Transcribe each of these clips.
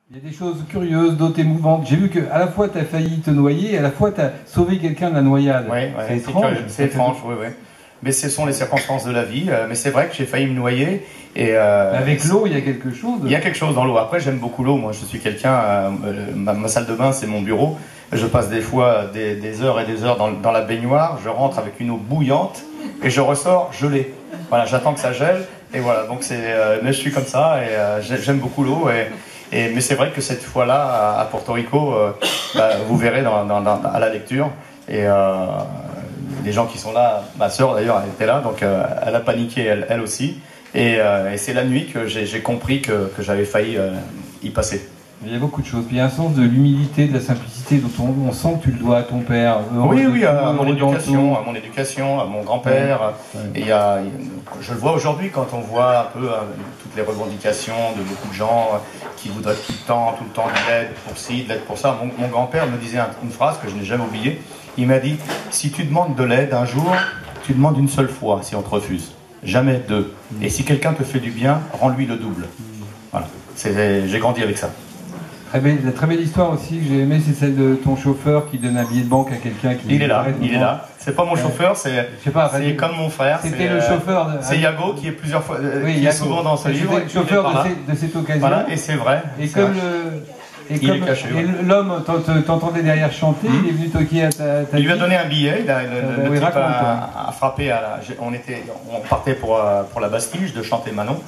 Il y a des choses curieuses, d'autres émouvantes. J'ai vu qu'à la fois tu as failli te noyer, et à la fois tu as sauvé quelqu'un de la noyade. Oui, c'est étrange. C'est étrange, oui, oui. Mais ce sont les circonstances de la vie. Mais c'est vrai que j'ai failli me noyer. Et, avec l'eau, il y a quelque chose. Il y a quelque chose dans l'eau. Après, j'aime beaucoup l'eau. Moi, je suis quelqu'un. Ma salle de bain, c'est mon bureau. Je passe des fois des heures et des heures dans la baignoire. Je rentre avec une eau bouillante et je ressors gelé. Voilà, j'attends que ça gèle. Et voilà, donc mais je suis comme ça et j'aime beaucoup l'eau. Mais c'est vrai que cette fois-là, à Porto Rico, vous verrez à la lecture. Et les gens qui sont là, ma sœur d'ailleurs, elle était là, donc elle a paniqué elle aussi. Et c'est la nuit que j'ai compris que j'avais failli y passer. Il y a beaucoup de choses. Puis il y a un sens de l'humilité, de la simplicité dont on sent que tu le dois à ton père. Oui, à mon éducation, à mon grand-père. Ouais. Et je le vois aujourd'hui quand on voit un peu toutes les revendications de beaucoup de gens qui voudraient tout le temps de l'aide pour ci, de l'aide pour ça. Mon grand-père me disait une phrase que je n'ai jamais oubliée. Il m'a dit, si tu demandes de l'aide un jour, tu demandes une seule fois si on te refuse. Jamais deux. Et si quelqu'un te fait du bien, rends-lui le double. Voilà. J'ai grandi avec ça. La très belle histoire aussi que j'ai aimée, c'est celle de ton chauffeur qui donne un billet de banque à quelqu'un qui... Il est là. C'est pas mon chauffeur, c'est comme mon frère. C'était le chauffeur... C'est Yago qui est plusieurs fois, qui est souvent dans ce livre. C'était le chauffeur de cette occasion. Voilà, et c'est vrai. Et comme l'homme t'entendait derrière chanter, il est venu toquer à ta Il lui a donné un billet, le type a frappé on partait pour la Bastille, je chantais Manon,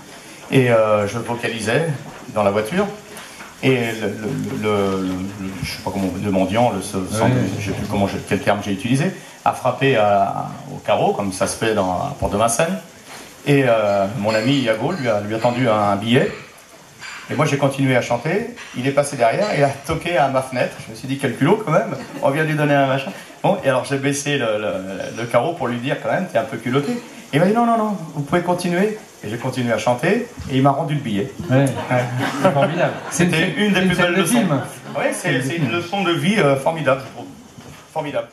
et je vocalisais dans la voiture. Et je sais pas comment, le mendiant, je sais plus quel terme j'ai utilisé, a frappé au carreau, comme ça se fait à Port de Vincennes. Et mon ami Yago lui a tendu un billet. Et moi j'ai continué à chanter. Il est passé derrière et a toqué à ma fenêtre. Je me suis dit, quel culot quand même, on vient de lui donner un machin. Bon, et alors j'ai baissé le carreau pour lui dire quand même, t'es un peu culotté. Et il m'a dit, non, vous pouvez continuer. Et j'ai continué à chanter et il m'a rendu le billet. Ouais. C'est formidable. C'était une des plus belles leçons. Oui, c'est une leçon de vie formidable, je trouve. Formidable.